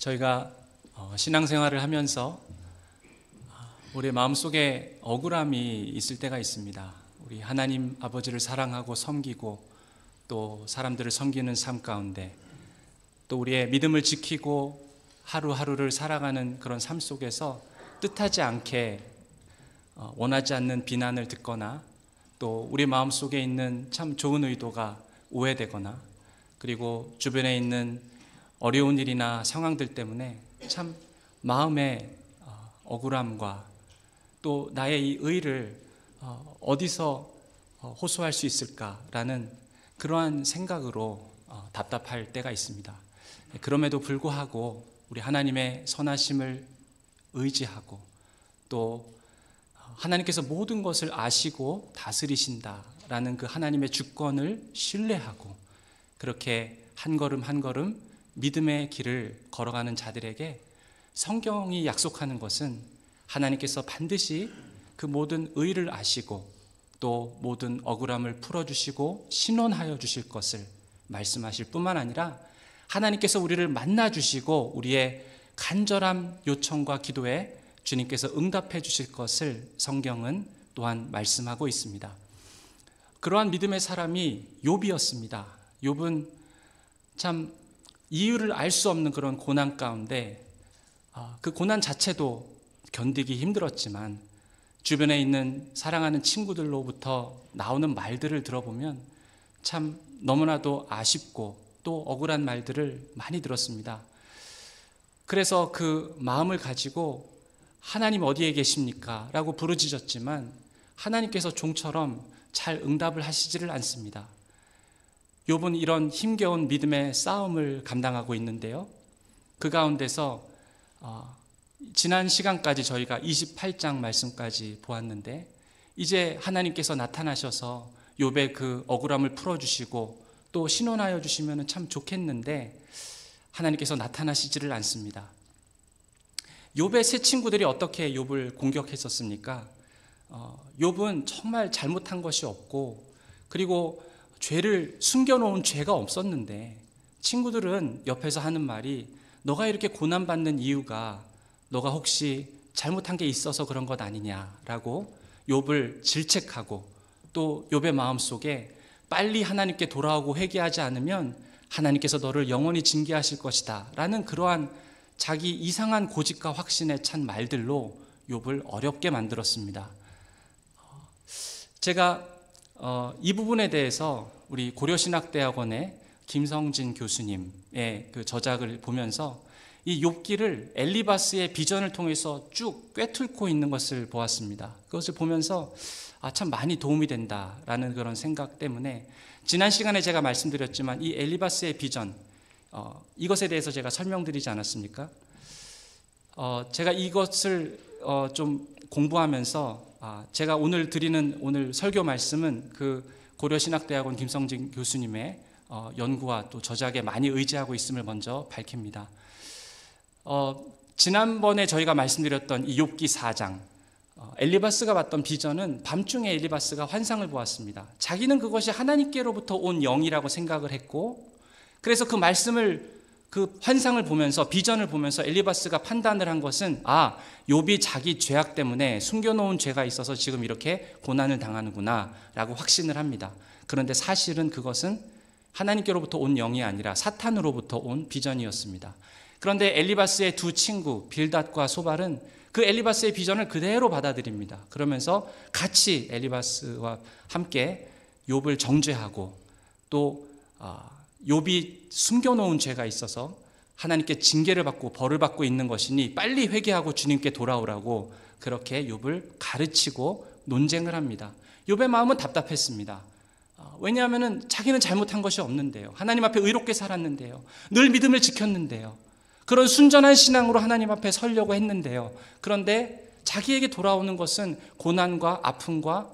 저희가 신앙생활을 하면서 우리 마음속에 억울함이 있을 때가 있습니다. 우리 하나님 아버지를 사랑하고 섬기고 또 사람들을 섬기는 삶 가운데 또 우리의 믿음을 지키고 하루하루를 살아가는 그런 삶 속에서 뜻하지 않게 원하지 않는 비난을 듣거나 또 우리 마음속에 있는 참 좋은 의도가 오해되거나 그리고 주변에 있는 어려운 일이나 상황들 때문에 참 마음의 억울함과 또 나의 이 의를 어디서 호소할 수 있을까라는 그러한 생각으로 답답할 때가 있습니다. 그럼에도 불구하고 우리 하나님의 선하심을 의지하고 또 하나님께서 모든 것을 아시고 다스리신다라는 그 하나님의 주권을 신뢰하고 그렇게 한 걸음 한 걸음 믿음의 길을 걸어가는 자들에게 성경이 약속하는 것은 하나님께서 반드시 그 모든 의를 아시고 또 모든 억울함을 풀어주시고 신원하여 주실 것을 말씀하실 뿐만 아니라 하나님께서 우리를 만나주시고 우리의 간절한 요청과 기도에 주님께서 응답해 주실 것을 성경은 또한 말씀하고 있습니다. 그러한 믿음의 사람이 욥이었습니다. 욥은 참 이유를 알 수 없는 그런 고난 가운데 그 고난 자체도 견디기 힘들었지만 주변에 있는 사랑하는 친구들로부터 나오는 말들을 들어보면 참 너무나도 아쉽고 또 억울한 말들을 많이 들었습니다. 그래서 그 마음을 가지고 하나님 어디에 계십니까? 라고 부르짖었지만 하나님께서 종처럼 잘 응답을 하시지를 않습니다. 욥은 이런 힘겨운 믿음의 싸움을 감당하고 있는데요. 그 가운데서 지난 시간까지 저희가 28장 말씀까지 보았는데 이제 하나님께서 나타나셔서 욥의 그 억울함을 풀어주시고 또 신원하여 주시면 참 좋겠는데 하나님께서 나타나시지를 않습니다. 욥의 세 친구들이 어떻게 욥을 공격했었습니까? 욥은 정말 잘못한 것이 없고 그리고 죄를 숨겨놓은 죄가 없었는데 친구들은 옆에서 하는 말이 너가 이렇게 고난받는 이유가 너가 혹시 잘못한 게 있어서 그런 것 아니냐라고 욥을 질책하고 또 욥의 마음속에 빨리 하나님께 돌아오고 회개하지 않으면 하나님께서 너를 영원히 징계하실 것이다 라는 그러한 자기 이상한 고집과 확신에 찬 말들로 욥을 어렵게 만들었습니다. 제가 이 부분에 대해서 우리 고려신학대학원의 김성진 교수님의 그 저작을 보면서 이 욥기를 엘리바스의 비전을 통해서 쭉 꿰뚫고 있는 것을 보았습니다. 그것을 보면서 참 많이 도움이 된다라는 그런 생각 때문에 지난 시간에 제가 말씀드렸지만 이 엘리바스의 비전 이것에 대해서 제가 설명드리지 않았습니까? 제가 이것을 좀 공부하면서 제가 오늘 드리는 오늘 설교 말씀은 그 고려신학대학원 김성진 교수님의 연구와 또 저작에 많이 의지하고 있음을 먼저 밝힙니다. 지난번에 저희가 말씀드렸던 이 욥기 4장 엘리바스가 봤던 비전은 밤중에 엘리바스가 환상을 보았습니다. 자기는 그것이 하나님께로부터 온 영이라고 생각을 했고 그래서 그 말씀을 그 환상을 보면서 비전을 보면서 엘리바스가 판단을 한 것은 욥이 자기 죄악 때문에 숨겨놓은 죄가 있어서 지금 이렇게 고난을 당하는구나 라고 확신을 합니다. 그런데 사실은 그것은 하나님께로부터 온 영이 아니라 사탄으로부터 온 비전이었습니다. 그런데 엘리바스의 두 친구 빌닷과 소발은 그 엘리바스의 비전을 그대로 받아들입니다. 그러면서 같이 엘리바스와 함께 욥을 정죄하고 또 욥이 숨겨놓은 죄가 있어서 하나님께 징계를 받고 벌을 받고 있는 것이니 빨리 회개하고 주님께 돌아오라고 그렇게 욥을 가르치고 논쟁을 합니다. 욥의 마음은 답답했습니다. 왜냐하면 자기는 잘못한 것이 없는데요. 하나님 앞에 의롭게 살았는데요. 늘 믿음을 지켰는데요. 그런 순전한 신앙으로 하나님 앞에 서려고 했는데요. 그런데 자기에게 돌아오는 것은 고난과 아픔과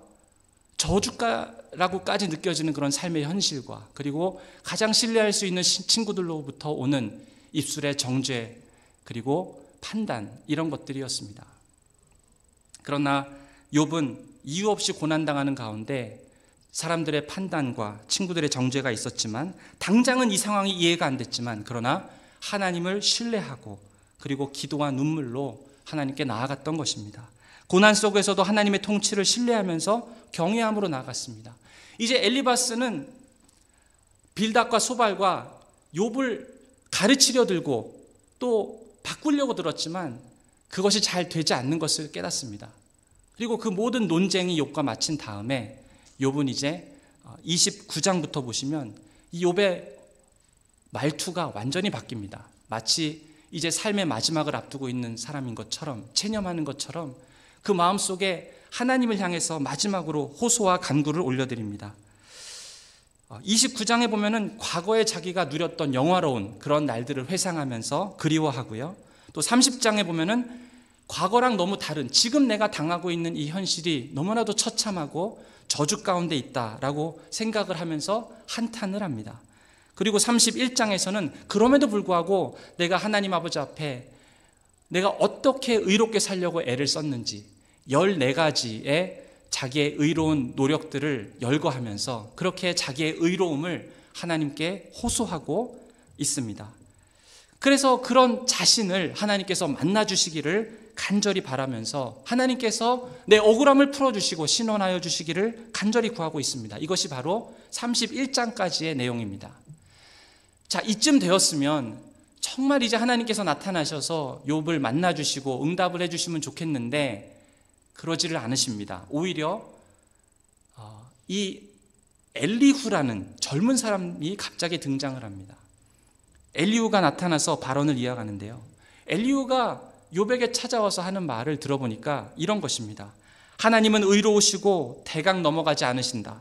저주라고까지 느껴지는 그런 삶의 현실과 그리고 가장 신뢰할 수 있는 친구들로부터 오는 입술의 정죄 그리고 판단 이런 것들이었습니다. 그러나 욥은 이유 없이 고난당하는 가운데 사람들의 판단과 친구들의 정죄가 있었지만 당장은 이 상황이 이해가 안 됐지만 그러나 하나님을 신뢰하고 그리고 기도와 눈물로 하나님께 나아갔던 것입니다. 고난 속에서도 하나님의 통치를 신뢰하면서 경외함으로 나아갔습니다. 이제 엘리바스는 빌닷과 소발과 욥을 가르치려 들고 또 바꾸려고 들었지만 그것이 잘 되지 않는 것을 깨닫습니다. 그리고 그 모든 논쟁이 욥과 마친 다음에 욥은 이제 29장부터 보시면 이 욥의 말투가 완전히 바뀝니다. 마치 이제 삶의 마지막을 앞두고 있는 사람인 것처럼, 체념하는 것처럼 그 마음속에 하나님을 향해서 마지막으로 호소와 간구를 올려드립니다. 29장에 보면은 과거에 자기가 누렸던 영화로운 그런 날들을 회상하면서 그리워하고요. 또 30장에 보면은 과거랑 너무 다른 지금 내가 당하고 있는 이 현실이 너무나도 처참하고 저주 가운데 있다라고 생각을 하면서 한탄을 합니다. 그리고 31장에서는 그럼에도 불구하고 내가 하나님 아버지 앞에 내가 어떻게 의롭게 살려고 애를 썼는지 14가지의 자기의 의로운 노력들을 열거하면서 그렇게 자기의 의로움을 하나님께 호소하고 있습니다. 그래서 그런 자신을 하나님께서 만나주시기를 간절히 바라면서 하나님께서 내 억울함을 풀어주시고 신원하여 주시기를 간절히 구하고 있습니다. 이것이 바로 31장까지의 내용입니다. 자, 이쯤 되었으면 정말 이제 하나님께서 나타나셔서 욥을 만나주시고 응답을 해주시면 좋겠는데 그러지를 않으십니다. 오히려 이 엘리후라는 젊은 사람이 갑자기 등장을 합니다. 엘리후가 나타나서 발언을 이어가는데요. 엘리후가 욥에게 찾아와서 하는 말을 들어보니까 이런 것입니다. 하나님은 의로우시고 대강 넘어가지 않으신다.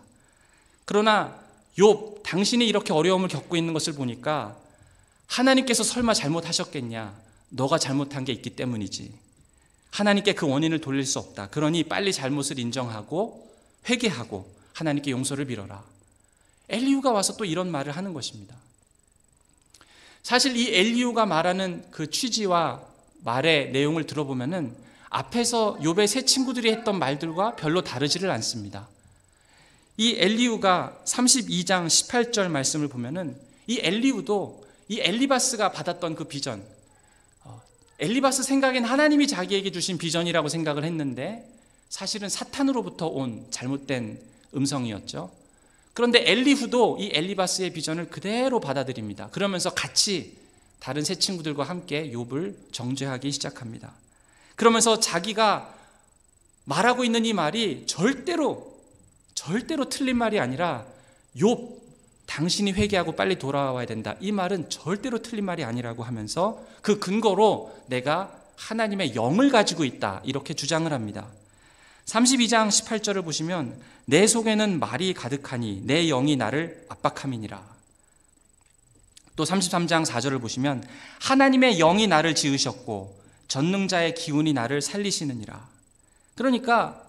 그러나 욥, 당신이 이렇게 어려움을 겪고 있는 것을 보니까 하나님께서 설마 잘못하셨겠냐? 너가 잘못한 게 있기 때문이지. 하나님께 그 원인을 돌릴 수 없다. 그러니 빨리 잘못을 인정하고 회개하고 하나님께 용서를 빌어라. 엘리후가 와서 또 이런 말을 하는 것입니다. 사실 이 엘리후가 말하는 그 취지와 말의 내용을 들어보면은 앞에서 욥의 세 친구들이 했던 말들과 별로 다르지를 않습니다. 이 엘리후가 32장 18절 말씀을 보면은 이 엘리후도 이 엘리바스가 받았던 그 비전, 엘리바스 생각엔 하나님이 자기에게 주신 비전이라고 생각을 했는데 사실은 사탄으로부터 온 잘못된 음성이었죠. 그런데 엘리후도 이 엘리바스의 비전을 그대로 받아들입니다. 그러면서 같이 다른 세 친구들과 함께 욥을 정죄하기 시작합니다. 그러면서 자기가 말하고 있는 이 말이 절대로 틀린 말이 아니라 욥, 당신이 회개하고 빨리 돌아와야 된다. 이 말은 절대로 틀린 말이 아니라고 하면서 그 근거로 내가 하나님의 영을 가지고 있다. 이렇게 주장을 합니다. 32장 18절을 보시면 내 속에는 말이 가득하니 내 영이 나를 압박함이니라. 또 33장 4절을 보시면 하나님의 영이 나를 지으셨고 전능자의 기운이 나를 살리시느니라. 그러니까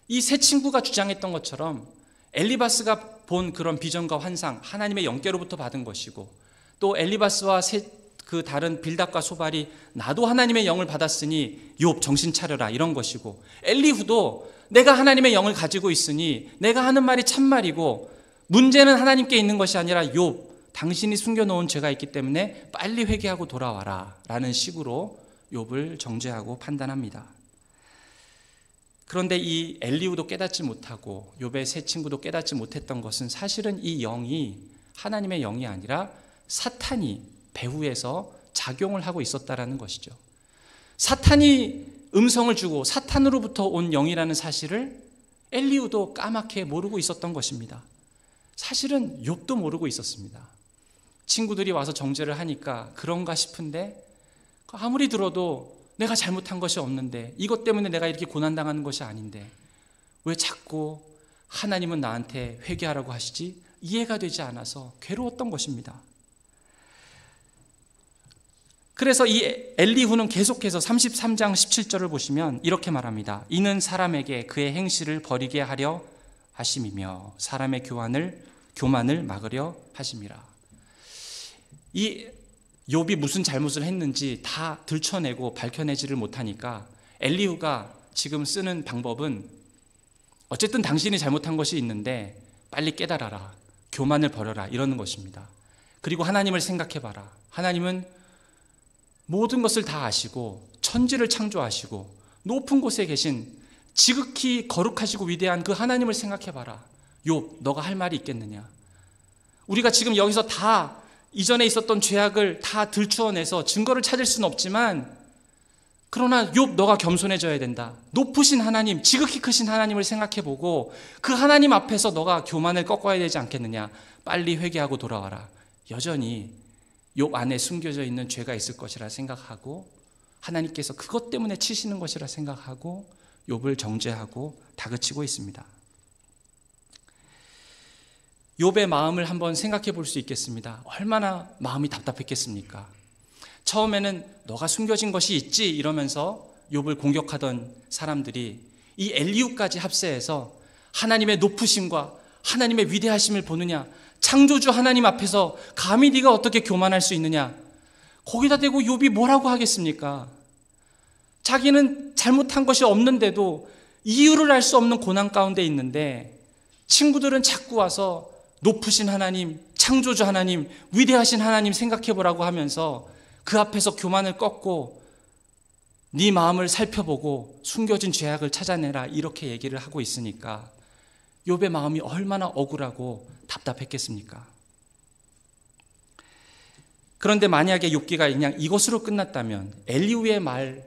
이 세 친구가 주장했던 것처럼 엘리바스가 본 그런 비전과 환상, 하나님의 영께로부터 받은 것이고 또 엘리바스와 그 다른 빌닷과 소발이 나도 하나님의 영을 받았으니 욥 정신 차려라 이런 것이고 엘리후도 내가 하나님의 영을 가지고 있으니 내가 하는 말이 참말이고 문제는 하나님께 있는 것이 아니라 욥 당신이 숨겨놓은 죄가 있기 때문에 빨리 회개하고 돌아와라 라는 식으로 욥을 정죄하고 판단합니다. 그런데 이 엘리후도 깨닫지 못하고 욥의 세 친구도 깨닫지 못했던 것은 사실은 이 영이 하나님의 영이 아니라 사탄이 배후에서 작용을 하고 있었다라는 것이죠. 사탄이 음성을 주고 사탄으로부터 온 영이라는 사실을 엘리후도 까맣게 모르고 있었던 것입니다. 사실은 욥도 모르고 있었습니다. 친구들이 와서 정죄를 하니까 그런가 싶은데 아무리 들어도 내가 잘못한 것이 없는데 이것 때문에 내가 이렇게 고난당하는 것이 아닌데 왜 자꾸 하나님은 나한테 회개하라고 하시지? 이해가 되지 않아서 괴로웠던 것입니다. 그래서 이 엘리후는 계속해서 33장 17절을 보시면 이렇게 말합니다. 이는 사람에게 그의 행실을 버리게 하려 하심이며 사람의 교만을 막으려 하심이라. 이 욥이 무슨 잘못을 했는지 다 들춰내고 밝혀내지를 못하니까 엘리후가 지금 쓰는 방법은 어쨌든 당신이 잘못한 것이 있는데 빨리 깨달아라, 교만을 버려라 이러는 것입니다. 그리고 하나님을 생각해봐라. 하나님은 모든 것을 다 아시고 천지를 창조하시고 높은 곳에 계신 지극히 거룩하시고 위대한 그 하나님을 생각해봐라. 욥, 너가 할 말이 있겠느냐? 우리가 지금 여기서 다 이전에 있었던 죄악을 다 들추어내서 증거를 찾을 수는 없지만, 그러나 욥, 너가 겸손해져야 된다. 높으신 하나님, 지극히 크신 하나님을 생각해보고 그 하나님 앞에서 너가 교만을 꺾어야 되지 않겠느냐? 빨리 회개하고 돌아와라. 여전히 욥 안에 숨겨져 있는 죄가 있을 것이라 생각하고, 하나님께서 그것 때문에 치시는 것이라 생각하고 욥을 정죄하고 다그치고 있습니다. 욥의 마음을 한번 생각해 볼 수 있겠습니다. 얼마나 마음이 답답했겠습니까? 처음에는 너가 숨겨진 것이 있지 이러면서 욥을 공격하던 사람들이 이 엘리후까지 합세해서 하나님의 높으심과 하나님의 위대하심을 보느냐, 창조주 하나님 앞에서 감히 네가 어떻게 교만할 수 있느냐, 거기다 대고 욥이 뭐라고 하겠습니까? 자기는 잘못한 것이 없는데도 이유를 알 수 없는 고난 가운데 있는데, 친구들은 자꾸 와서 높으신 하나님, 창조주 하나님, 위대하신 하나님 생각해보라고 하면서 그 앞에서 교만을 꺾고 네 마음을 살펴보고 숨겨진 죄악을 찾아내라, 이렇게 얘기를 하고 있으니까 욥의 마음이 얼마나 억울하고 답답했겠습니까? 그런데 만약에 욥기가 그냥 이것으로 끝났다면, 엘리후의 말,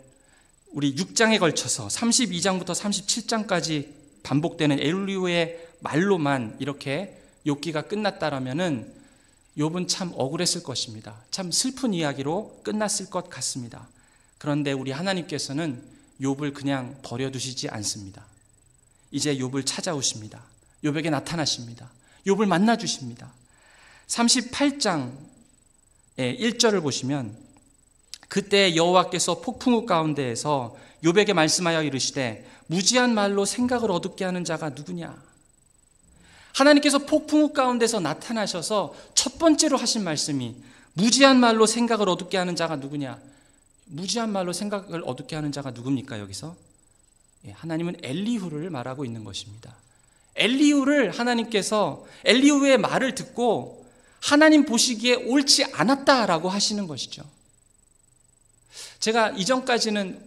우리 6장에 걸쳐서 32장부터 37장까지 반복되는 엘리후의 말로만 이렇게 욥기가 끝났다라면은 욥은 참 억울했을 것입니다. 참 슬픈 이야기로 끝났을 것 같습니다. 그런데 우리 하나님께서는 욥을 그냥 버려두시지 않습니다. 이제 욥을 찾아오십니다. 욥에게 나타나십니다. 욥을 만나주십니다. 38장의 1절을 보시면, 그때 여호와께서 폭풍우 가운데에서 욥에게 말씀하여 이르시되 무지한 말로 생각을 어둡게 하는 자가 누구냐? 하나님께서 폭풍우 가운데서 나타나셔서 첫 번째로 하신 말씀이 무지한 말로 생각을 어둡게 하는 자가 누구냐? 무지한 말로 생각을 어둡게 하는 자가 누굽니까? 여기서 하나님은 엘리후를 말하고 있는 것입니다. 엘리후를 하나님께서 엘리후의 말을 듣고 하나님 보시기에 옳지 않았다라고 하시는 것이죠. 제가 이전까지는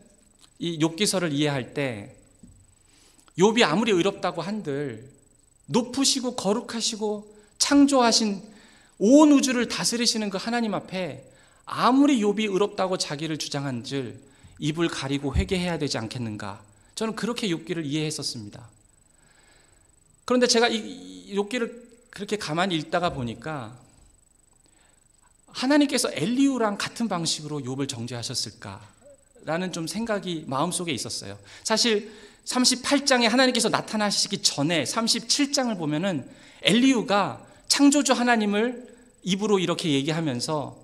이 욥기서를 이해할 때 욥이 아무리 의롭다고 한들 높으시고 거룩하시고 창조하신 온 우주를 다스리시는 그 하나님 앞에 아무리 욥이 의롭다고 자기를 주장한들 입을 가리고 회개해야 되지 않겠는가, 저는 그렇게 욥기를 이해했었습니다. 그런데 제가 이 욥기를 그렇게 가만히 읽다가 보니까 하나님께서 엘리후랑 같은 방식으로 욥을 정죄하셨을까라는 좀 생각이 마음속에 있었어요. 사실 38장에 하나님께서 나타나시기 전에 37장을 보면은 엘리후가 창조주 하나님을 입으로 이렇게 얘기하면서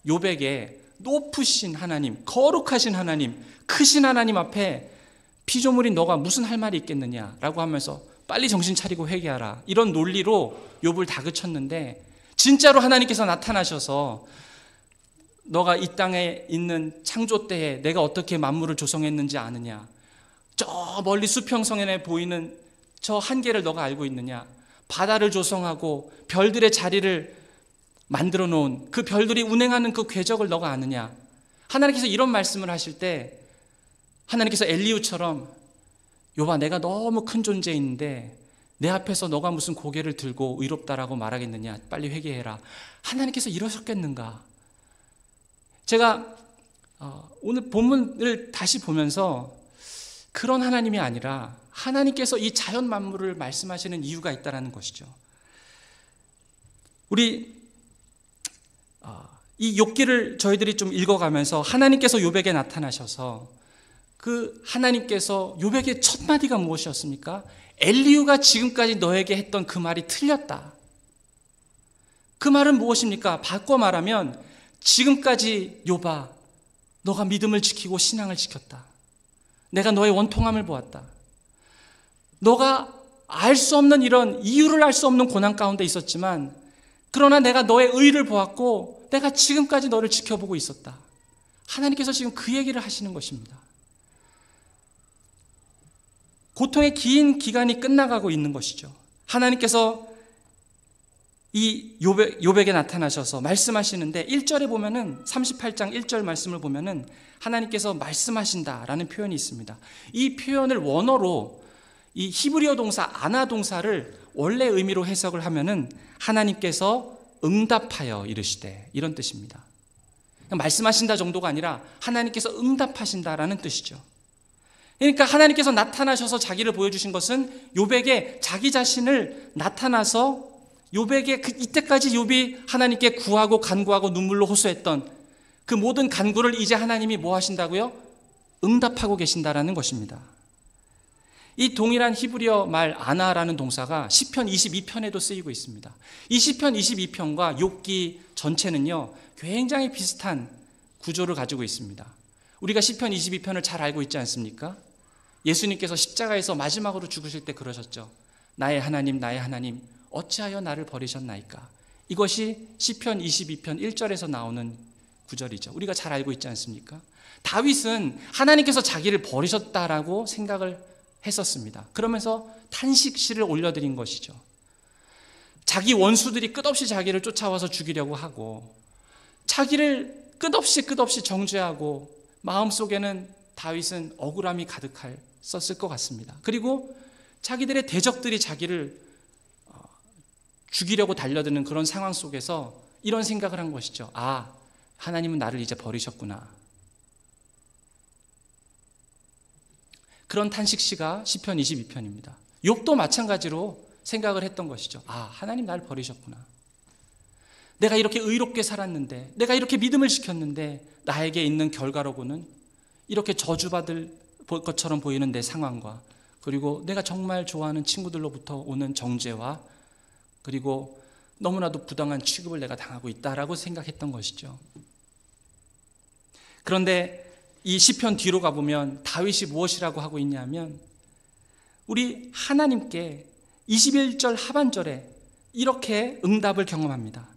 욥에게 높으신 하나님, 거룩하신 하나님, 크신 하나님 앞에 피조물인 너가 무슨 할 말이 있겠느냐라고 하면서 빨리 정신 차리고 회개하라, 이런 논리로 욥을 다그쳤는데, 진짜로 하나님께서 나타나셔서 너가 이 땅에 있는 창조 때에 내가 어떻게 만물을 조성했는지 아느냐, 저 멀리 수평성에 보이는 저 한계를 너가 알고 있느냐, 바다를 조성하고 별들의 자리를 만들어 놓은 그 별들이 운행하는 그 궤적을 너가 아느냐, 하나님께서 이런 말씀을 하실 때 하나님께서 엘리후처럼 욥아, 내가 너무 큰 존재인데 내 앞에서 너가 무슨 고개를 들고 의롭다라고 말하겠느냐, 빨리 회개해라, 하나님께서 이러셨겠는가? 제가 오늘 본문을 다시 보면서 그런 하나님이 아니라 하나님께서 이 자연 만물을 말씀하시는 이유가 있다는 것이죠. 우리 이 욥기를 저희들이 좀 읽어가면서 하나님께서 욥에게 나타나셔서 그 하나님께서 욥에게 첫 마디가 무엇이었습니까? 엘리후가 지금까지 너에게 했던 그 말이 틀렸다. 그 말은 무엇입니까? 바꿔 말하면 지금까지 욥아, 너가 믿음을 지키고 신앙을 지켰다. 내가 너의 원통함을 보았다. 너가 알 수 없는 이런 이유를 알 수 없는 고난 가운데 있었지만, 그러나 내가 너의 의를 보았고 내가 지금까지 너를 지켜보고 있었다. 하나님께서 지금 그 얘기를 하시는 것입니다. 고통의 긴 기간이 끝나가고 있는 것이죠. 하나님께서 이 욥에게 나타나셔서 말씀하시는데 1절에 보면은 38장 1절 말씀을 보면은 하나님께서 말씀하신다라는 표현이 있습니다. 이 표현을 원어로 이 히브리어 동사 아나 동사를 원래 의미로 해석을 하면은 하나님께서 응답하여 이르시되, 이런 뜻입니다. 말씀하신다 정도가 아니라 하나님께서 응답하신다라는 뜻이죠. 그러니까 하나님께서 나타나셔서 자기를 보여주신 것은 욥에게 자기 자신을 나타나서 욥에게 이때까지 욥이 하나님께 구하고 간구하고 눈물로 호소했던 그 모든 간구를 이제 하나님이 뭐 하신다고요? 응답하고 계신다라는 것입니다. 이 동일한 히브리어 말 아나라는 동사가 시편 22편에도 쓰이고 있습니다. 이 시편 22편과 욥기 전체는요, 굉장히 비슷한 구조를 가지고 있습니다. 우리가 시편 22편을 잘 알고 있지 않습니까? 예수님께서 십자가에서 마지막으로 죽으실 때 그러셨죠. 나의 하나님, 나의 하나님, 어찌하여 나를 버리셨나이까? 이것이 시편 22편 1절에서 나오는 구절이죠. 우리가 잘 알고 있지 않습니까? 다윗은 하나님께서 자기를 버리셨다라고 생각을 했었습니다. 그러면서 탄식시를 올려드린 것이죠. 자기 원수들이 끝없이 자기를 쫓아와서 죽이려고 하고 자기를 끝없이 정죄하고 마음속에는 다윗은 억울함이 가득했었을 것 같습니다. 그리고 자기들의 대적들이 자기를 죽이려고 달려드는 그런 상황 속에서 이런 생각을 한 것이죠. 아, 하나님은 나를 이제 버리셨구나. 그런 탄식시가 시편 22편입니다. 욥도 마찬가지로 생각을 했던 것이죠. 아, 하나님 나를 버리셨구나. 내가 이렇게 의롭게 살았는데, 내가 이렇게 믿음을 지켰는데 나에게 있는 결과로고는 이렇게 저주받을 것처럼 보이는 내 상황과, 그리고 내가 정말 좋아하는 친구들로부터 오는 정죄와, 그리고 너무나도 부당한 취급을 내가 당하고 있다라고 생각했던 것이죠. 그런데 이 시편 뒤로 가보면 다윗이 무엇이라고 하고 있냐면, 우리 하나님께 21절 하반절에 이렇게 응답을 경험합니다.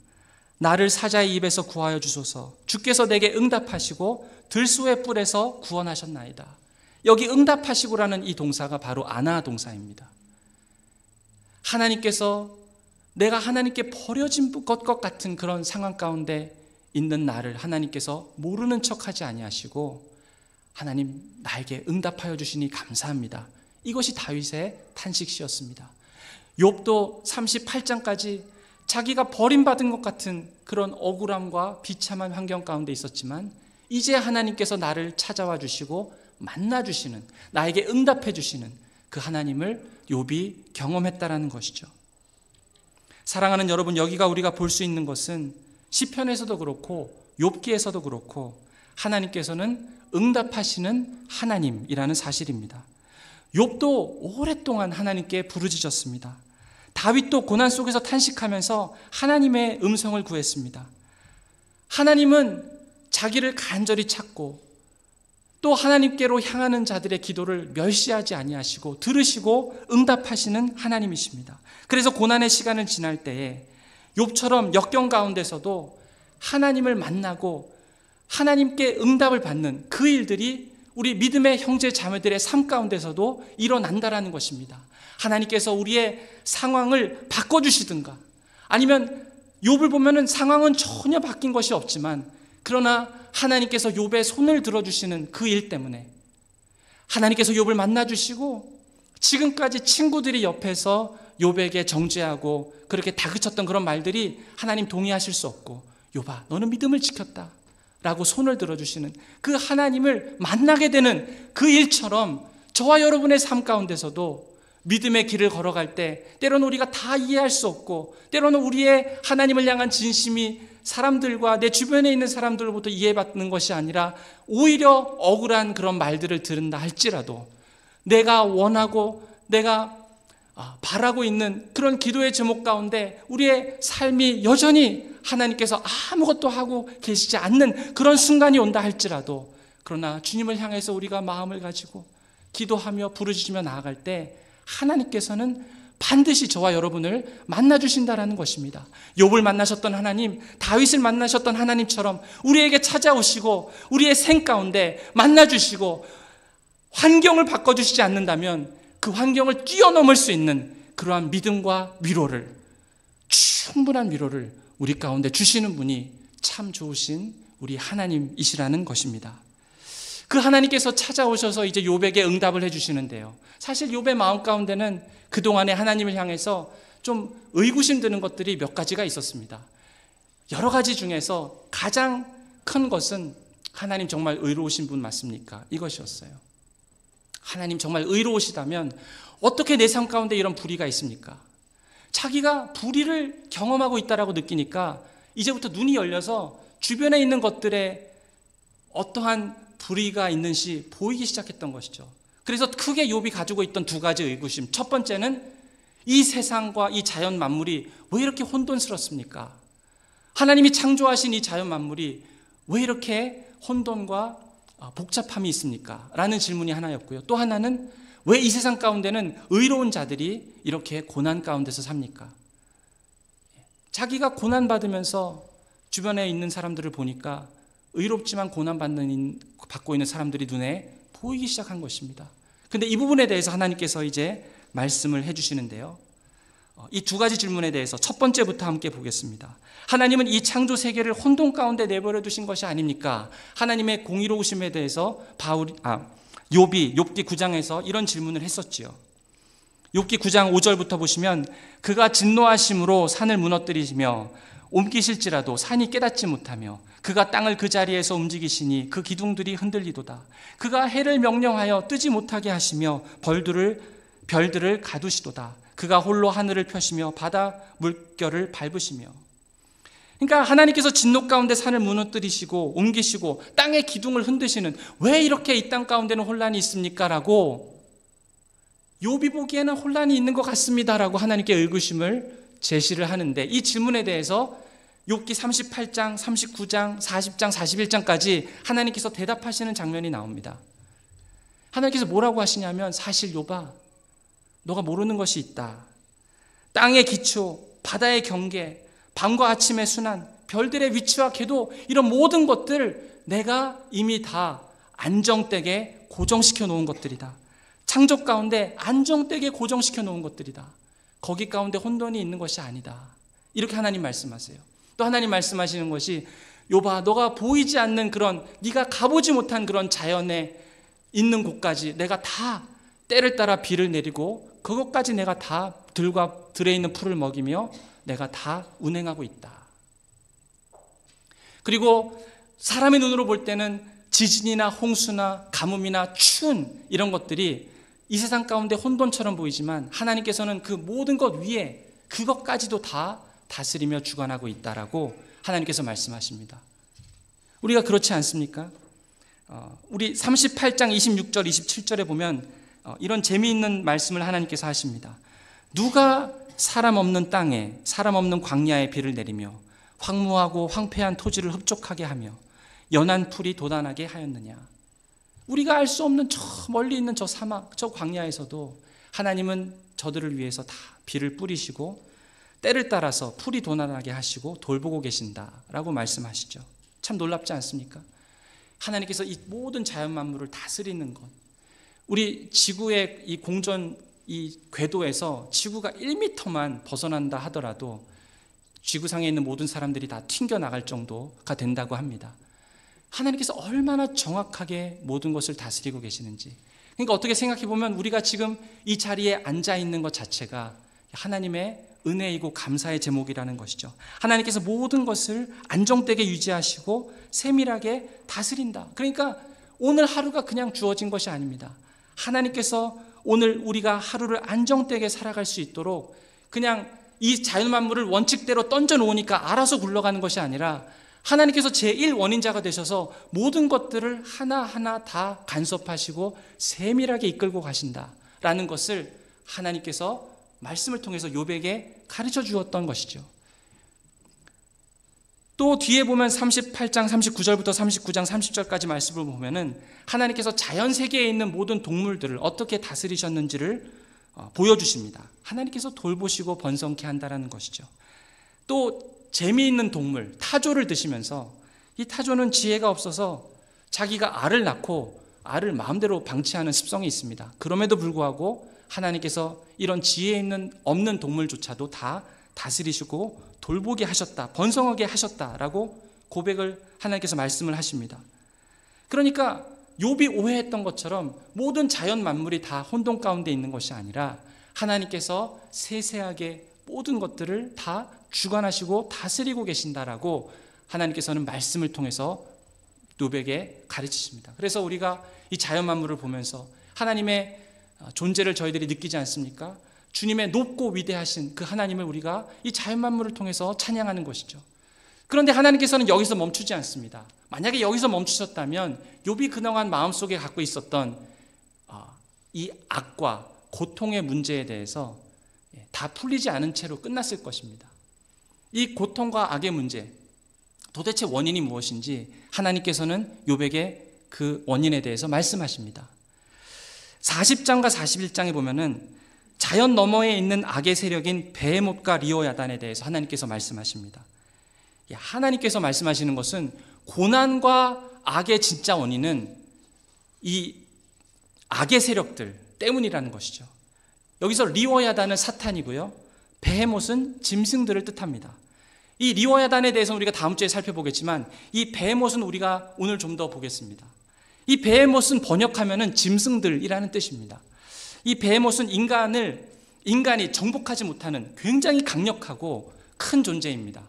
나를 사자의 입에서 구하여 주소서. 주께서 내게 응답하시고 들소의 뿔에서 구원하셨나이다. 여기 응답하시고라는 이 동사가 바로 아나 동사입니다. 하나님께서 내가 하나님께 버려진 것 같은 그런 상황 가운데 있는 나를 하나님께서 모르는 척하지 아니하시고 하나님 나에게 응답하여 주시니 감사합니다. 이것이 다윗의 탄식시였습니다. 욥도 38장까지 자기가 버림받은 것 같은 그런 억울함과 비참한 환경 가운데 있었지만 이제 하나님께서 나를 찾아와 주시고 만나 주시는, 나에게 응답해 주시는 그 하나님을 욥이 경험했다라는 것이죠. 사랑하는 여러분, 여기가 우리가 볼 수 있는 것은 시편에서도 그렇고 욥기에서도 그렇고 하나님께서는 응답하시는 하나님이라는 사실입니다. 욥도 오랫동안 하나님께 부르짖었습니다. 다윗도 고난 속에서 탄식하면서 하나님의 음성을 구했습니다. 하나님은 자기를 간절히 찾고 또 하나님께로 향하는 자들의 기도를 멸시하지 아니하시고 들으시고 응답하시는 하나님이십니다. 그래서 고난의 시간을 지날 때에 욥처럼 역경 가운데서도 하나님을 만나고 하나님께 응답을 받는 그 일들이 우리 믿음의 형제 자매들의 삶 가운데서도 일어난다라는 것입니다. 하나님께서 우리의 상황을 바꿔주시든가, 아니면 욥을 보면은 상황은 전혀 바뀐 것이 없지만 그러나 하나님께서 욥의 손을 들어주시는 그 일 때문에 하나님께서 욥을 만나주시고 지금까지 친구들이 옆에서 욥에게 정죄하고 그렇게 다그쳤던 그런 말들이 하나님 동의하실 수 없고, 욥아 너는 믿음을 지켰다 라고 손을 들어주시는 그 하나님을 만나게 되는 그 일처럼 저와 여러분의 삶 가운데서도 믿음의 길을 걸어갈 때 때로는 우리가 다 이해할 수 없고 때로는 우리의 하나님을 향한 진심이 사람들과 내 주변에 있는 사람들로부터 이해받는 것이 아니라 오히려 억울한 그런 말들을 들은다 할지라도 내가 원하고 내가 바라고 있는 그런 기도의 제목 가운데 우리의 삶이 여전히 하나님께서 아무것도 하고 계시지 않는 그런 순간이 온다 할지라도, 그러나 주님을 향해서 우리가 마음을 가지고 기도하며 부르짖으며 나아갈 때 하나님께서는 반드시 저와 여러분을 만나주신다라는 것입니다. 욥을 만나셨던 하나님, 다윗을 만나셨던 하나님처럼 우리에게 찾아오시고 우리의 생 가운데 만나주시고 환경을 바꿔주시지 않는다면 그 환경을 뛰어넘을 수 있는 그러한 믿음과 위로를 충분한 위로를 우리 가운데 주시는 분이 참 좋으신 우리 하나님이시라는 것입니다. 그 하나님께서 찾아오셔서 이제 욥에게 응답을 해주시는데요. 사실 욥의 마음 가운데는 그동안에 하나님을 향해서 좀 의구심 드는 것들이 몇 가지가 있었습니다. 여러 가지 중에서 가장 큰 것은 하나님 정말 의로우신 분 맞습니까? 이것이었어요. 하나님 정말 의로우시다면 어떻게 내 삶 가운데 이런 불의가 있습니까? 자기가 불의를 경험하고 있다라고 느끼니까 이제부터 눈이 열려서 주변에 있는 것들에 어떠한 불의가 있는지 보이기 시작했던 것이죠. 그래서 크게 욥이 가지고 있던 두 가지 의구심. 첫 번째는 이 세상과 이 자연 만물이 왜 이렇게 혼돈스럽습니까? 하나님이 창조하신 이 자연 만물이 왜 이렇게 혼돈과 복잡함이 있습니까? 라는 질문이 하나였고요. 또 하나는 왜 이 세상 가운데는 의로운 자들이 이렇게 고난 가운데서 삽니까? 자기가 고난받으면서 주변에 있는 사람들을 보니까 의롭지만 고난받고 있는 사람들이 눈에 보이기 시작한 것입니다. 그런데 이 부분에 대해서 하나님께서 이제 말씀을 해주시는데요. 이 두 가지 질문에 대해서 첫 번째부터 함께 보겠습니다. 하나님은 이 창조 세계를 혼돈 가운데 내버려 두신 것이 아닙니까? 하나님의 공의로우심에 대해서 욥기 9장에서 이런 질문을 했었지요. 욥기 9장 5절부터 보시면 그가 진노하심으로 산을 무너뜨리시며 옮기실지라도 산이 깨닫지 못하며 그가 땅을 그 자리에서 움직이시니 그 기둥들이 흔들리도다. 그가 해를 명령하여 뜨지 못하게 하시며 별들을 가두시도다. 그가 홀로 하늘을 펴시며 바다 물결을 밟으시며. 그러니까 하나님께서 진노 가운데 산을 무너뜨리시고 옮기시고 땅의 기둥을 흔드시는, 왜 이렇게 이 땅 가운데는 혼란이 있습니까? 라고 욥이 보기에는 혼란이 있는 것 같습니다 라고 하나님께 의구심을 제시를 하는데, 이 질문에 대해서 욥기 38장, 39장, 40장, 41장까지 하나님께서 대답하시는 장면이 나옵니다. 하나님께서 뭐라고 하시냐면, 사실 욥아, 너가 모르는 것이 있다. 땅의 기초, 바다의 경계, 밤과 아침의 순환, 별들의 위치와 궤도, 이런 모든 것들 내가 이미 다 안정되게 고정시켜 놓은 것들이다. 창조 가운데 안정되게 고정시켜 놓은 것들이다. 거기 가운데 혼돈이 있는 것이 아니다. 이렇게 하나님 말씀하세요. 또 하나님 말씀하시는 것이, 욥아, 너가 보이지 않는 그런, 네가 가보지 못한 그런 자연에 있는 곳까지 내가 다 때를 따라 비를 내리고 그것까지 내가 다 들에 있는 풀을 먹이며 내가 다 운행하고 있다. 그리고 사람의 눈으로 볼 때는 지진이나 홍수나 가뭄이나 추운 이런 것들이 이 세상 가운데 혼돈처럼 보이지만, 하나님께서는 그 모든 것 위에 그것까지도 다 다스리며 주관하고 있다라고 하나님께서 말씀하십니다. 우리가 그렇지 않습니까? 우리 38장 26절 27절에 보면 이런 재미있는 말씀을 하나님께서 하십니다. 누가 사람 없는 땅에, 사람 없는 광야에 비를 내리며 황무하고 황폐한 토지를 흡족하게 하며 연한 풀이 돋아나게 하였느냐. 우리가 알 수 없는 저 멀리 있는 저 사막, 저 광야에서도 하나님은 저들을 위해서 다 비를 뿌리시고 때를 따라서 풀이 돋아나게 하시고 돌보고 계신다라고 말씀하시죠. 참 놀랍지 않습니까? 하나님께서 이 모든 자연 만물을 다스리는 것, 우리 지구의 이 공전, 이 궤도에서 지구가 1m만 벗어난다 하더라도 지구상에 있는 모든 사람들이 다 튕겨나갈 정도가 된다고 합니다. 하나님께서 얼마나 정확하게 모든 것을 다스리고 계시는지. 그러니까 어떻게 생각해 보면 우리가 지금 이 자리에 앉아 있는 것 자체가 하나님의 은혜이고 감사의 제목이라는 것이죠. 하나님께서 모든 것을 안정되게 유지하시고 세밀하게 다스린다. 그러니까 오늘 하루가 그냥 주어진 것이 아닙니다. 하나님께서 오늘 우리가 하루를 안정되게 살아갈 수 있도록 그냥 이 자연 만물을 원칙대로 던져 놓으니까 알아서 굴러가는 것이 아니라, 하나님께서 제1원인자가 되셔서 모든 것들을 하나하나 다 간섭하시고 세밀하게 이끌고 가신다라는 것을 하나님께서 말씀을 통해서 욥에게 가르쳐 주었던 것이죠. 또 뒤에 보면 38장 39절부터 39장 30절까지 말씀을 보면은 하나님께서 자연 세계에 있는 모든 동물들을 어떻게 다스리셨는지를 보여주십니다. 하나님께서 돌보시고 번성케 한다라는 것이죠. 또 재미있는 동물 타조를 드시면서, 이 타조는 지혜가 없어서 자기가 알을 낳고 알을 마음대로 방치하는 습성이 있습니다. 그럼에도 불구하고 하나님께서 이런 지혜 있는 없는 동물조차도 다 다스리시고 돌보게 하셨다, 번성하게 하셨다라고 고백을 하나님께서 말씀을 하십니다. 그러니까 욥이 오해했던 것처럼 모든 자연 만물이 다 혼돈 가운데 있는 것이 아니라 하나님께서 세세하게 모든 것들을 다 주관하시고 다스리고 계신다라고 하나님께서는 말씀을 통해서 욥에게 가르치십니다. 그래서 우리가 이 자연 만물을 보면서 하나님의 존재를 저희들이 느끼지 않습니까? 주님의 높고 위대하신 그 하나님을 우리가 이 자연 만물을 통해서 찬양하는 것이죠. 그런데 하나님께서는 여기서 멈추지 않습니다. 만약에 여기서 멈추셨다면 욥이 그동안 마음속에 갖고 있었던 이 악과 고통의 문제에 대해서 다 풀리지 않은 채로 끝났을 것입니다. 이 고통과 악의 문제, 도대체 원인이 무엇인지 하나님께서는 욥에게 그 원인에 대해서 말씀하십니다. 40장과 41장에 보면은 자연 너머에 있는 악의 세력인 베헤못과 리오야단에 대해서 하나님께서 말씀하십니다. 하나님께서 말씀하시는 것은 고난과 악의 진짜 원인은 이 악의 세력들 때문이라는 것이죠. 여기서 리오야단은 사탄이고요, 베헤못은 짐승들을 뜻합니다. 이 리오야단에 대해서는 우리가 다음 주에 살펴보겠지만 이 베헤못은 우리가 오늘 좀 더 보겠습니다. 이 베헤못은 번역하면은 짐승들이라는 뜻입니다. 이 베헤못은 인간이 정복하지 못하는 굉장히 강력하고 큰 존재입니다.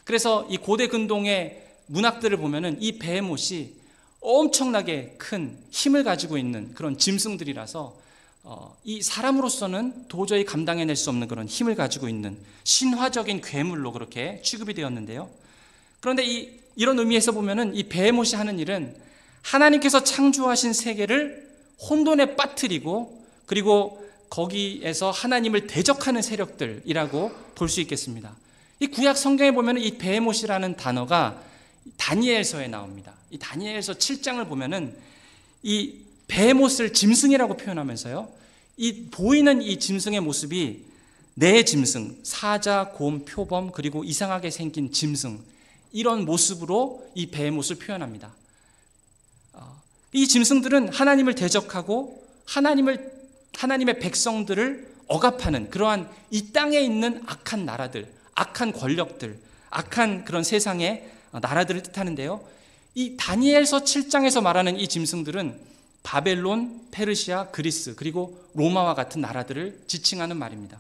그래서 이 고대 근동의 문학들을 보면은 이 베헤못이 엄청나게 큰 힘을 가지고 있는 그런 짐승들이라서 이 사람으로서는 도저히 감당해낼 수 없는 그런 힘을 가지고 있는 신화적인 괴물로 그렇게 취급이 되었는데요. 그런데 이런 의미에서 보면은 이 베헤못이 하는 일은 하나님께서 창조하신 세계를 혼돈에 빠뜨리고 그리고 거기에서 하나님을 대적하는 세력들이라고 볼 수 있겠습니다. 이 구약 성경에 보면은 이 베헤못이라는 단어가 다니엘서에 나옵니다. 이 다니엘서 7장을 보면은 이 베헤못을 짐승이라고 표현하면서요, 이 보이는 이 짐승의 모습이 네 짐승, 사자, 곰, 표범, 그리고 이상하게 생긴 짐승, 이런 모습으로 이 베헤못을 표현합니다. 이 짐승들은 하나님을 대적하고 하나님의 백성들을 억압하는 그러한 이 땅에 있는 악한 나라들, 악한 권력들, 악한 그런 세상의 나라들을 뜻하는데요, 이 다니엘서 7장에서 말하는 이 짐승들은 바벨론, 페르시아, 그리스, 그리고 로마와 같은 나라들을 지칭하는 말입니다.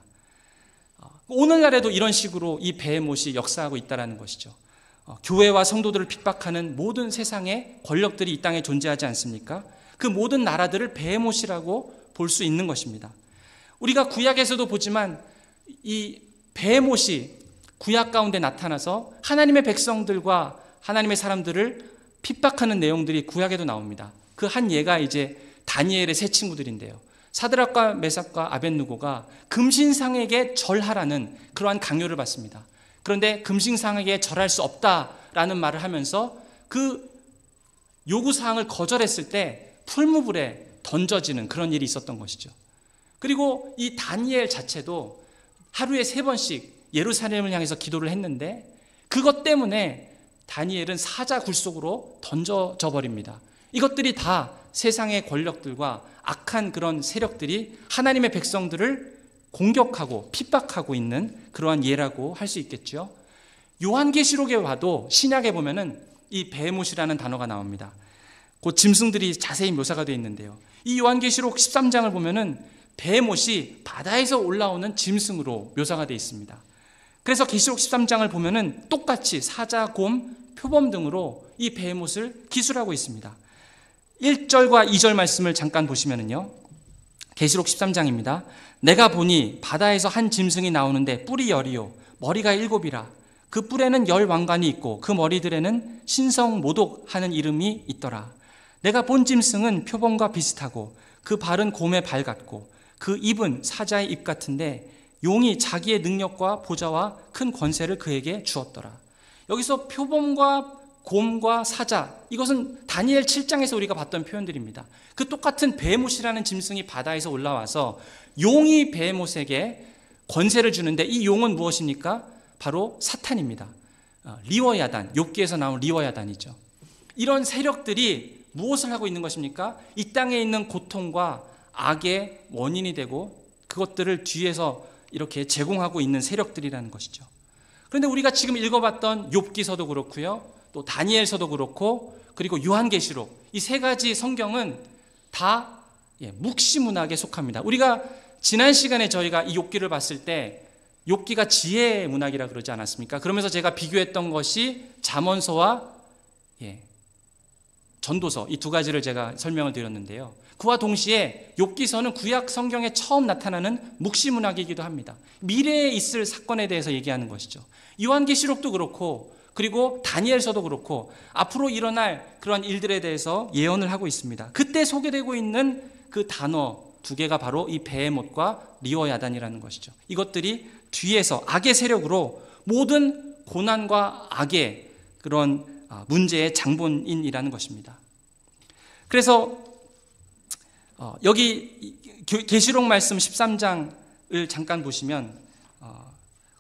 오늘날에도 이런 식으로 이 베헤못이 역사하고 있다는 것이죠. 교회와 성도들을 핍박하는 모든 세상의 권력들이 이 땅에 존재하지 않습니까? 그 모든 나라들을 베헤못이라고 볼 수 있는 것입니다. 우리가 구약에서도 보지만 이 베헤못이 구약 가운데 나타나서 하나님의 백성들과 하나님의 사람들을 핍박하는 내용들이 구약에도 나옵니다. 그 한 예가 이제 다니엘의 세 친구들인데요, 사드락과 메삭과 아벳느고가 금신상에게 절하라는 그러한 강요를 받습니다. 그런데 금신상에게 절할 수 없다라는 말을 하면서 그 요구사항을 거절했을 때 풀무불에 던져지는 그런 일이 있었던 것이죠. 그리고 이 다니엘 자체도 하루에 3번씩 예루살렘을 향해서 기도를 했는데 그것 때문에 다니엘은 사자 굴 속으로 던져져 버립니다. 이것들이 다 세상의 권력들과 악한 그런 세력들이 하나님의 백성들을 공격하고 핍박하고 있는 그러한 예라고 할 수 있겠죠. 요한계시록에 와도 신약에 보면은 이 베헤못이라는 단어가 나옵니다. 그 짐승들이 자세히 묘사가 되어 있는데요, 이 요한계시록 13장을 보면은 베헤못이 바다에서 올라오는 짐승으로 묘사가 되어 있습니다. 그래서 계시록 13장을 보면은 똑같이 사자, 곰, 표범 등으로 이 베헤못을 기술하고 있습니다. 1절과 2절 말씀을 잠깐 보시면은요, 계시록 13장입니다. 내가 보니 바다에서 한 짐승이 나오는데 뿔이 10이요 머리가 7이라. 그 뿔에는 10 왕관이 있고 그 머리들에는 신성 모독 하는 이름이 있더라. 내가 본 짐승은 표범과 비슷하고 그 발은 곰의 발 같고 그 입은 사자의 입 같은데 용이 자기의 능력과 보좌와 큰 권세를 그에게 주었더라. 여기서 표범과 곰과 사자, 이것은 다니엘 7장에서 우리가 봤던 표현들입니다. 그 똑같은 베헤못이라는 짐승이 바다에서 올라와서 용이 베헤못에게 권세를 주는데 이 용은 무엇입니까? 바로 사탄입니다. 리워야단, 욥기에서 나온 리워야단이죠. 이런 세력들이 무엇을 하고 있는 것입니까? 이 땅에 있는 고통과 악의 원인이 되고 그것들을 뒤에서 이렇게 제공하고 있는 세력들이라는 것이죠. 그런데 우리가 지금 읽어봤던 욥기서도 그렇고요, 또 다니엘서도 그렇고, 그리고 요한계시록, 이 세 가지 성경은 다 묵시문학에 속합니다. 우리가 지난 시간에 저희가 이 욥기를 봤을 때 욥기가 지혜의 문학이라 그러지 않았습니까? 그러면서 제가 비교했던 것이 잠언서와 전도서, 이 두 가지를 제가 설명을 드렸는데요. 그와 동시에 욥기서는 구약 성경에 처음 나타나는 묵시문학이기도 합니다. 미래에 있을 사건에 대해서 얘기하는 것이죠. 요한계시록도 그렇고, 그리고 다니엘서도 그렇고, 앞으로 일어날 그런 일들에 대해서 예언을 하고 있습니다. 그때 소개되고 있는 그 단어 두 개가 바로 이 베헤못과 리워야단이라는 것이죠. 이것들이 뒤에서 악의 세력으로 모든 고난과 악의 그런 문제의 장본인이라는 것입니다. 그래서 여기 계시록 말씀 13장을 잠깐 보시면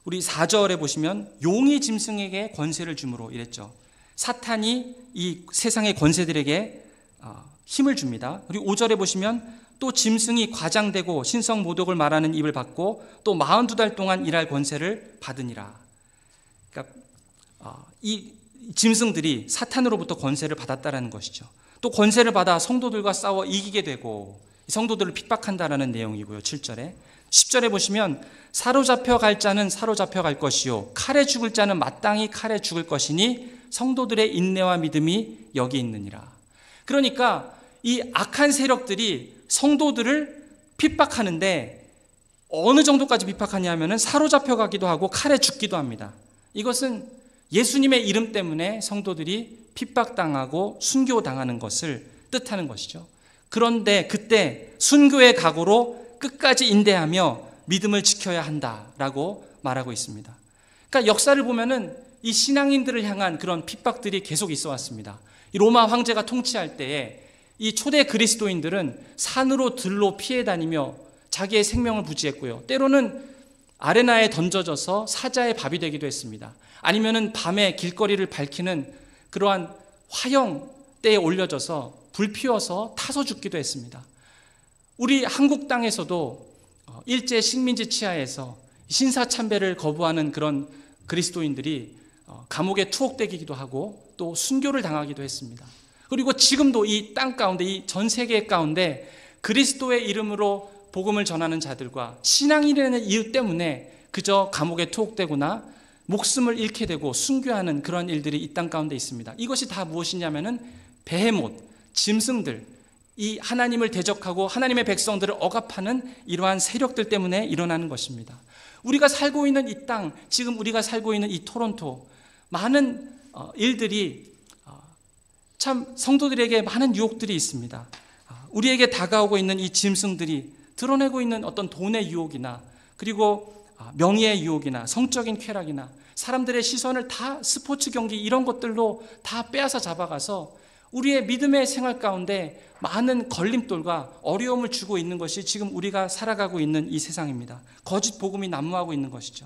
우리 4절에 보시면 용이 짐승에게 권세를 주므로 이랬죠. 사탄이 이 세상의 권세들에게 힘을 줍니다. 그리고 5절에 보시면 또 짐승이 과장되고 신성 모독을 말하는 입을 받고 또 42달 동안 일할 권세를 받으니라. 그러니까 이 짐승들이 사탄으로부터 권세를 받았다라는 것이죠. 또 권세를 받아 성도들과 싸워 이기게 되고 성도들을 핍박한다라는 내용이고요. 7절에 10절에 보시면 사로잡혀 갈 자는 사로잡혀 갈 것이요 칼에 죽을 자는 마땅히 칼에 죽을 것이니 성도들의 인내와 믿음이 여기 있느니라. 그러니까 이 악한 세력들이 성도들을 핍박하는데 어느 정도까지 핍박하냐면은 사로잡혀 가기도 하고 칼에 죽기도 합니다. 이것은 예수님의 이름 때문에 성도들이 핍박당하고 순교당하는 것을 뜻하는 것이죠. 그런데 그때 순교의 각오로 끝까지 인내하며 믿음을 지켜야 한다라고 말하고 있습니다. 그러니까 역사를 보면은 이 신앙인들을 향한 그런 핍박들이 계속 있어 왔습니다. 이 로마 황제가 통치할 때에 이 초대 그리스도인들은 산으로 들로 피해 다니며 자기의 생명을 부지했고요. 때로는 아레나에 던져져서 사자의 밥이 되기도 했습니다. 아니면은 밤에 길거리를 밝히는 그러한 화형대에 올려져서 불 피워서 타서 죽기도 했습니다. 우리 한국 땅에서도 일제 식민지 치하에서 신사참배를 거부하는 그런 그리스도인들이 감옥에 투옥되기도 하고 또 순교를 당하기도 했습니다. 그리고 지금도 이 땅 가운데, 이 전 세계 가운데 그리스도의 이름으로 복음을 전하는 자들과 신앙이라는 이유 때문에 그저 감옥에 투옥되거나 목숨을 잃게 되고 순교하는 그런 일들이 이 땅 가운데 있습니다. 이것이 다 무엇이냐면은 베헤못, 짐승들, 이 하나님을 대적하고 하나님의 백성들을 억압하는 이러한 세력들 때문에 일어나는 것입니다. 우리가 살고 있는 이 땅, 지금 우리가 살고 있는 이 토론토, 많은 일들이 참 성도들에게 많은 유혹들이 있습니다. 우리에게 다가오고 있는 이 짐승들이 드러내고 있는 어떤 돈의 유혹이나 그리고 명예의 유혹이나 성적인 쾌락이나 사람들의 시선을 다 스포츠 경기 이런 것들로 다 빼앗아 잡아가서 우리의 믿음의 생활 가운데 많은 걸림돌과 어려움을 주고 있는 것이 지금 우리가 살아가고 있는 이 세상입니다. 거짓 복음이 난무하고 있는 것이죠.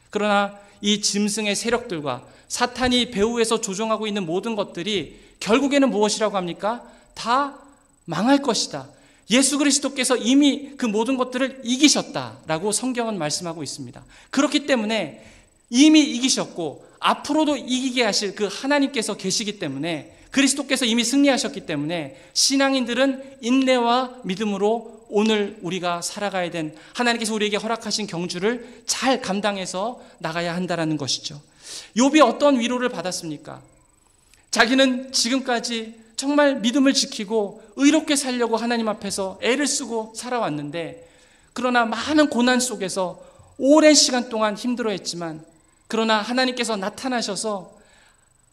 그러나 이 짐승의 세력들과 사탄이 배후에서 조종하고 있는 모든 것들이 결국에는 무엇이라고 합니까? 다 망할 것이다. 예수 그리스도께서 이미 그 모든 것들을 이기셨다라고 성경은 말씀하고 있습니다. 그렇기 때문에 이미 이기셨고 앞으로도 이기게 하실 그 하나님께서 계시기 때문에 그리스도께서 이미 승리하셨기 때문에 신앙인들은 인내와 믿음으로 오늘 우리가 살아가야 된 하나님께서 우리에게 허락하신 경주를 잘 감당해서 나가야 한다는 것이죠. 욥이 어떤 위로를 받았습니까? 자기는 지금까지 정말 믿음을 지키고 의롭게 살려고 하나님 앞에서 애를 쓰고 살아왔는데 그러나 많은 고난 속에서 오랜 시간 동안 힘들어했지만 그러나 하나님께서 나타나셔서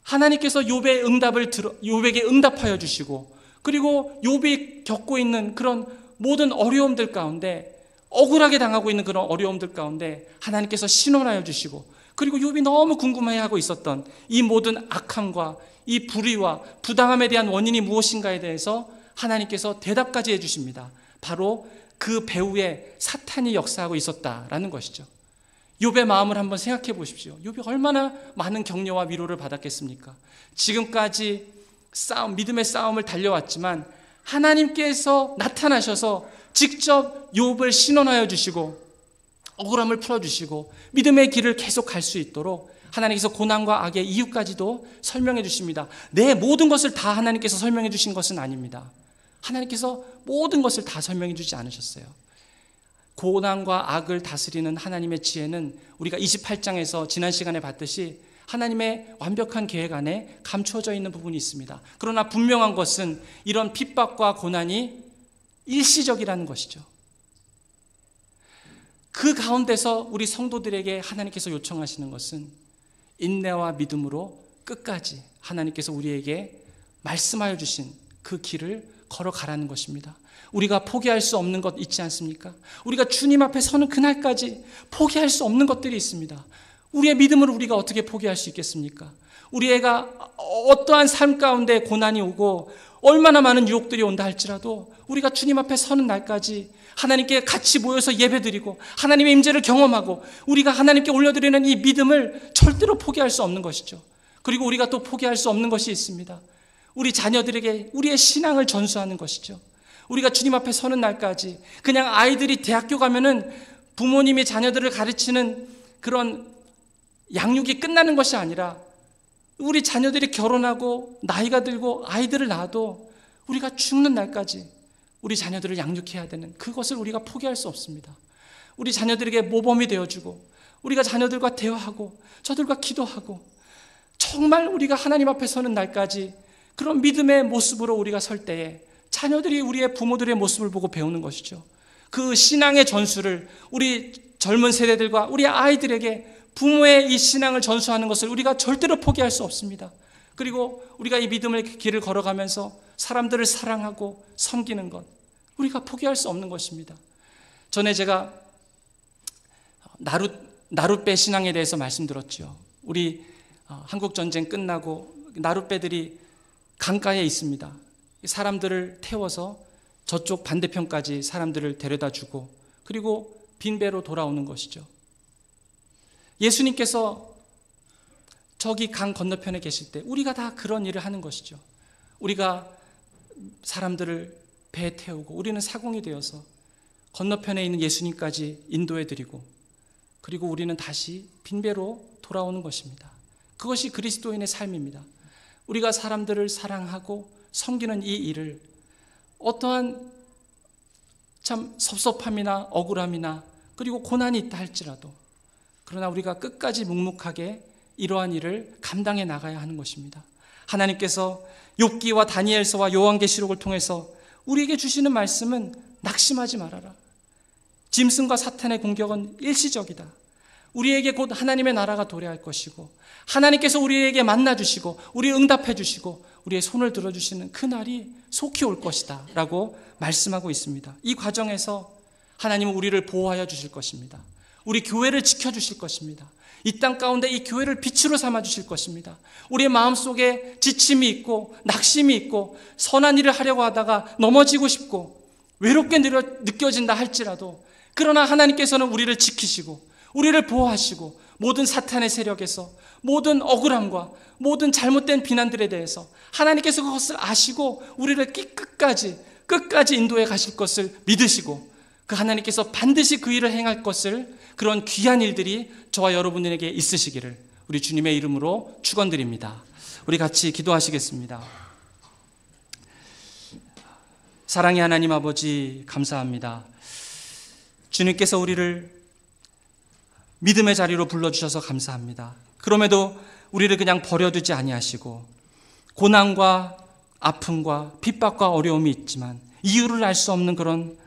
하나님께서 욥에게 응답하여 주시고 그리고 욥이 겪고 있는 그런 모든 어려움들 가운데 억울하게 당하고 있는 그런 어려움들 가운데 하나님께서 신원하여 주시고 그리고 욥이 너무 궁금해하고 있었던 이 모든 악함과 이 불의와 부당함에 대한 원인이 무엇인가에 대해서 하나님께서 대답까지 해주십니다. 바로 그 배후에 사탄이 역사하고 있었다라는 것이죠. 욥의 마음을 한번 생각해 보십시오. 욥이 얼마나 많은 격려와 위로를 받았겠습니까? 지금까지 믿음의 싸움을 달려왔지만 하나님께서 나타나셔서 직접 욥을 신원하여 주시고 억울함을 풀어주시고 믿음의 길을 계속 갈 수 있도록 하나님께서 고난과 악의 이유까지도 설명해 주십니다. 내 모든 것을 다 하나님께서 설명해 주신 것은 아닙니다. 하나님께서 모든 것을 다 설명해 주지 않으셨어요. 고난과 악을 다스리는 하나님의 지혜는 우리가 28장에서 지난 시간에 봤듯이 하나님의 완벽한 계획 안에 감추어져 있는 부분이 있습니다. 그러나 분명한 것은 이런 핍박과 고난이 일시적이라는 것이죠. 그 가운데서 우리 성도들에게 하나님께서 요청하시는 것은 인내와 믿음으로 끝까지 하나님께서 우리에게 말씀하여 주신 그 길을 걸어가라는 것입니다. 우리가 포기할 수 없는 것 있지 않습니까? 우리가 주님 앞에 서는 그날까지 포기할 수 없는 것들이 있습니다. 우리의 믿음을 우리가 어떻게 포기할 수 있겠습니까? 우리 애가 어떠한 삶 가운데 고난이 오고 얼마나 많은 유혹들이 온다 할지라도 우리가 주님 앞에 서는 날까지 하나님께 같이 모여서 예배드리고 하나님의 임재를 경험하고 우리가 하나님께 올려드리는 이 믿음을 절대로 포기할 수 없는 것이죠. 그리고 우리가 또 포기할 수 없는 것이 있습니다. 우리 자녀들에게 우리의 신앙을 전수하는 것이죠. 우리가 주님 앞에 서는 날까지 그냥 아이들이 대학교 가면은 부모님이 자녀들을 가르치는 그런 양육이 끝나는 것이 아니라 우리 자녀들이 결혼하고 나이가 들고 아이들을 낳아도 우리가 죽는 날까지 우리 자녀들을 양육해야 되는 그것을 우리가 포기할 수 없습니다. 우리 자녀들에게 모범이 되어주고 우리가 자녀들과 대화하고 저들과 기도하고 정말 우리가 하나님 앞에 서는 날까지 그런 믿음의 모습으로 우리가 설 때에 자녀들이 우리의 부모들의 모습을 보고 배우는 것이죠. 그 신앙의 전수를 우리 젊은 세대들과 우리 아이들에게 부모의 이 신앙을 전수하는 것을 우리가 절대로 포기할 수 없습니다. 그리고 우리가 이 믿음의 길을 걸어가면서 사람들을 사랑하고 섬기는 것 우리가 포기할 수 없는 것입니다. 전에 제가 나룻배 신앙에 대해서 말씀드렸죠. 우리 한국전쟁 끝나고 나룻배들이 강가에 있습니다. 사람들을 태워서 저쪽 반대편까지 사람들을 데려다 주고 그리고 빈 배로 돌아오는 것이죠. 예수님께서 저기 강 건너편에 계실 때 우리가 다 그런 일을 하는 것이죠. 우리가 사람들을 배에 태우고 우리는 사공이 되어서 건너편에 있는 예수님까지 인도해드리고 그리고 우리는 다시 빈배로 돌아오는 것입니다. 그것이 그리스도인의 삶입니다. 우리가 사람들을 사랑하고 섬기는 이 일을 어떠한 참 섭섭함이나 억울함이나 그리고 고난이 있다 할지라도 그러나 우리가 끝까지 묵묵하게 이러한 일을 감당해 나가야 하는 것입니다. 하나님께서 욥기와 다니엘서와 요한계시록을 통해서 우리에게 주시는 말씀은 낙심하지 말아라. 짐승과 사탄의 공격은 일시적이다. 우리에게 곧 하나님의 나라가 도래할 것이고 하나님께서 우리에게 만나주시고 우리 응답해 주시고 우리의 손을 들어주시는 그날이 속히 올 것이다 라고 말씀하고 있습니다. 이 과정에서 하나님은 우리를 보호하여 주실 것입니다. 우리 교회를 지켜주실 것입니다. 이 땅 가운데 이 교회를 빛으로 삼아주실 것입니다. 우리의 마음속에 지침이 있고 낙심이 있고 선한 일을 하려고 하다가 넘어지고 싶고 외롭게 느껴진다 할지라도 그러나 하나님께서는 우리를 지키시고 우리를 보호하시고 모든 사탄의 세력에서 모든 억울함과 모든 잘못된 비난들에 대해서 하나님께서 그것을 아시고 우리를 끝까지 인도해 가실 것을 믿으시고 그 하나님께서 반드시 그 일을 행할 것을 그런 귀한 일들이 저와 여러분에게 있으시기를 우리 주님의 이름으로 축원드립니다. 우리 같이 기도하시겠습니다. 사랑의 하나님 아버지 감사합니다. 주님께서 우리를 믿음의 자리로 불러주셔서 감사합니다. 그럼에도 우리를 그냥 버려두지 아니하시고 고난과 아픔과 핍박과 어려움이 있지만 이유를 알 수 없는 그런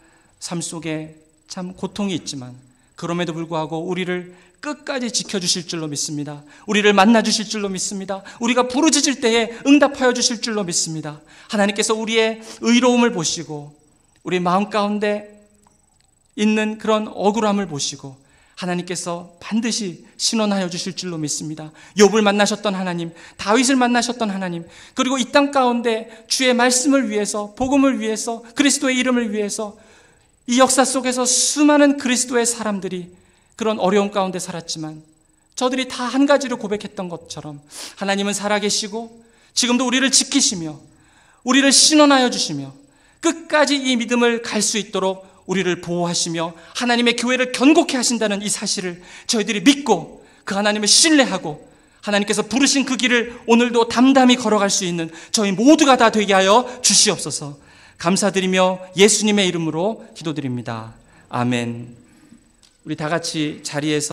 삶 속에 참 고통이 있지만 그럼에도 불구하고 우리를 끝까지 지켜주실 줄로 믿습니다. 우리를 만나주실 줄로 믿습니다. 우리가 부르짖을 때에 응답하여 주실 줄로 믿습니다. 하나님께서 우리의 의로움을 보시고 우리 마음 가운데 있는 그런 억울함을 보시고 하나님께서 반드시 신원하여 주실 줄로 믿습니다. 욥을 만나셨던 하나님, 다윗을 만나셨던 하나님, 그리고 이 땅 가운데 주의 말씀을 위해서, 복음을 위해서, 그리스도의 이름을 위해서 이 역사 속에서 수많은 그리스도의 사람들이 그런 어려움 가운데 살았지만 저들이 다 한 가지로 고백했던 것처럼 하나님은 살아계시고 지금도 우리를 지키시며 우리를 신원하여 주시며 끝까지 이 믿음을 갈 수 있도록 우리를 보호하시며 하나님의 교회를 견고케 하신다는 이 사실을 저희들이 믿고 그 하나님을 신뢰하고 하나님께서 부르신 그 길을 오늘도 담담히 걸어갈 수 있는 저희 모두가 다 되게 하여 주시옵소서. 감사드리며 예수님의 이름으로 기도드립니다. 아멘. 우리 다 같이 자리에서